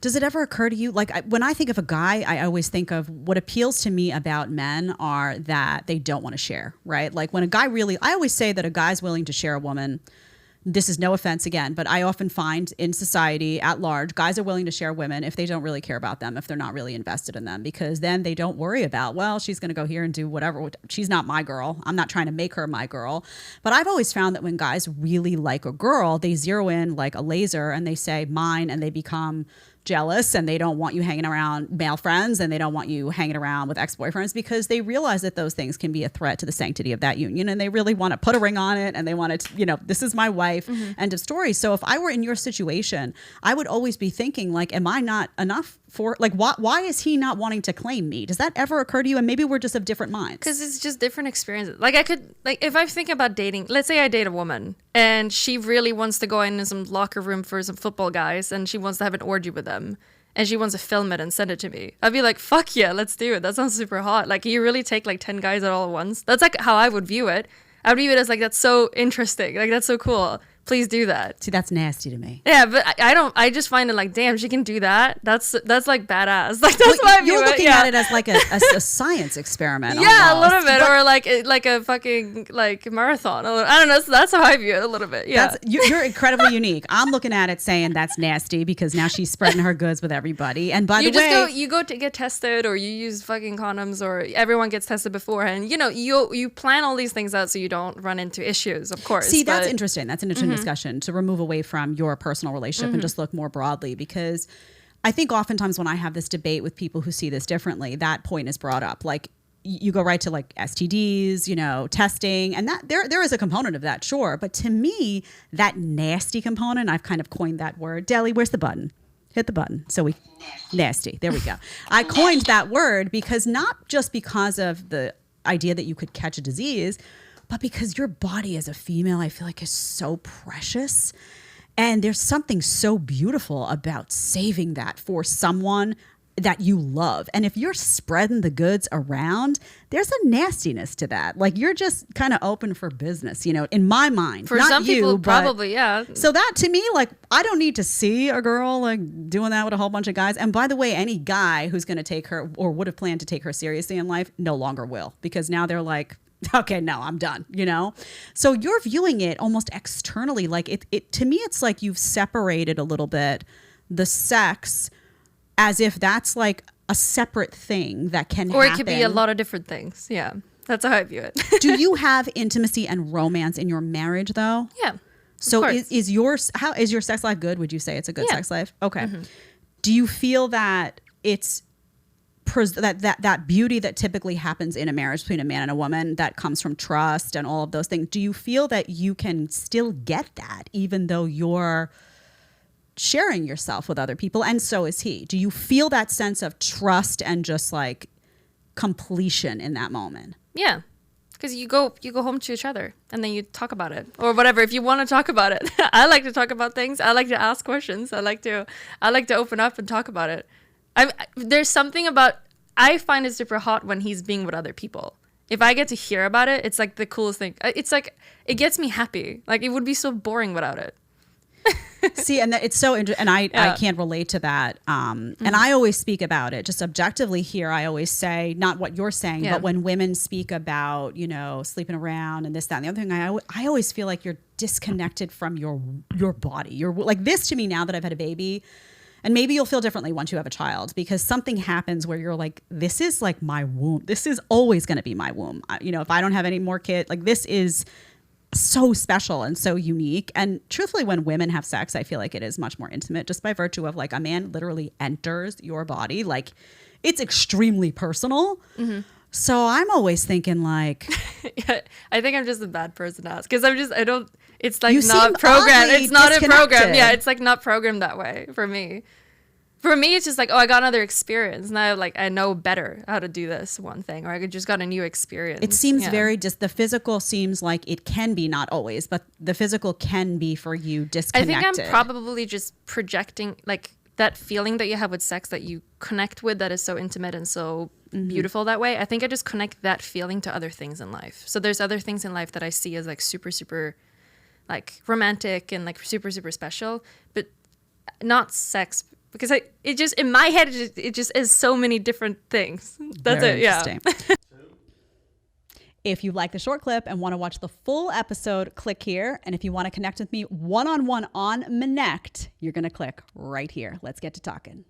Does it ever occur to you, like when I think of a guy, I always think of what appeals to me about men are that they don't want to share, right? Like when a guy really, I always say that a guy's willing to share a woman. This is no offense again, but I often find in society at large, guys are willing to share women if they don't really care about them, if they're not really invested in them, because then they don't worry about, well, she's going to go here and do whatever. She's not my girl. I'm not trying to make her my girl. But I've always found that when guys really like a girl, they zero in like a laser and they say mine, and they become jealous, and they don't want you hanging around male friends, and they don't want you hanging around with ex-boyfriends, because they realize that those things can be a threat to the sanctity of that union, and they really want to put a ring on it, and they want to, you know, this is my wife, end of story. So if I were in your situation, I would always be thinking like, am I not enough for, like, why is he not wanting to claim me? Does that ever occur to you? And maybe we're just of different minds. Because it's just different experiences. Like I could, like if I think about dating, let's say I date a woman and she really wants to go in some locker room for some football guys and she wants to have an orgy with them and she wants to film it and send it to me. I'd be like, fuck yeah, let's do it. That sounds super hot. Like you really take like 10 guys all at once. That's like how I would view it. I would view it as like, that's so interesting. Like that's so cool. Please do that. See, that's nasty to me. Yeah, but I just find it like, damn, she can do that. That's like badass. Like that's why I view it. You're looking at it as like a science experiment. Yeah, almost. a little bit, or like a fucking like marathon. I don't know. So that's how I view it a little bit. Yeah, you're incredibly unique. I'm looking at it saying that's nasty because now she's spreading her goods with everybody. And by the way, you go to get tested, or you use fucking condoms, or everyone gets tested beforehand. You know, you plan all these things out so you don't run into issues. Of course. See, that's interesting. That's an interesting discussion to remove away from your personal relationship and just look more broadly, because I think oftentimes when I have this debate with people who see this differently, that point is brought up. Like you go right to like STDs, you know, testing, and that there is a component of that, sure. But to me, that nasty component, I've kind of coined that word. Deli, where's the button? Hit the button. So we nasty. There we go. I coined that word because not just because of the idea that you could catch a disease, but because your body as a female, I feel like is so precious. And there's something so beautiful about saving that for someone that you love. And if you're spreading the goods around, there's a nastiness to that. Like you're just kind of open for business, you know, in my mind. For some people, probably, yeah. So that to me, like, I don't need to see a girl like doing that with a whole bunch of guys. And by the way, any guy who's going to take her or would have planned to take her seriously in life no longer will, because now they're like, okay, no, I'm done, you know? So you're viewing it almost externally. Like it to me, it's like you've separated a little bit the sex as if that's like a separate thing that can happen. Or it could be a lot of different things. Yeah, that's how I view it. Do you have intimacy and romance in your marriage though? Yeah. So is your sex life good? Would you say it's a good sex life? Okay. Do you feel that it's that beauty that typically happens in a marriage between a man and a woman that comes from trust and all of those things, do you feel that you can still get that even though you're sharing yourself with other people, and so is he? Do you feel that sense of trust and just like completion in that moment? Yeah, because you go home to each other and then you talk about it or whatever if you want to talk about it. I like to talk about things. I like to ask questions. I like to open up and talk about it. There's something about, I find it super hot when he's being with other people. If I get to hear about it, it's like the coolest thing. It's like, it gets me happy. Like it would be so boring without it. See, and it's so interesting, and I can't relate to that. And I always speak about it just objectively here. I always say, not what you're saying, but when women speak about, you know, sleeping around and this, that, and the other thing, I always feel like you're disconnected from your body. You're like this to me now that I've had a baby. And maybe you'll feel differently once you have a child, because something happens where you're like, this is like my womb. This is always going to be my womb. You know, if I don't have any more kids, like this is so special and so unique. And truthfully, when women have sex, I feel like it is much more intimate just by virtue of like a man literally enters your body. Like it's extremely personal. So I'm always thinking like, I think I'm just a bad person to ask, because it's like not programmed. It's not a program. Yeah, it's like not programmed that way for me. For me, it's just like, oh, I got another experience. Now, like, I know better how to do this one thing, or I just got a new experience. It seems very the physical seems like it can be, not always, but the physical can be for you disconnected. I think I'm probably just projecting like that feeling that you have with sex that you connect with, that is so intimate and so beautiful that way. I think I just connect that feeling to other things in life. So there's other things in life that I see as like super, super like romantic and like super, super special, but not sex because it just in my head it just is so many different things. That's Very it. Yeah. interesting. If you like the short clip and want to watch the full episode, click here. And if you want to connect with me one-on-one on Monect, you're going to click right here. Let's get to talking.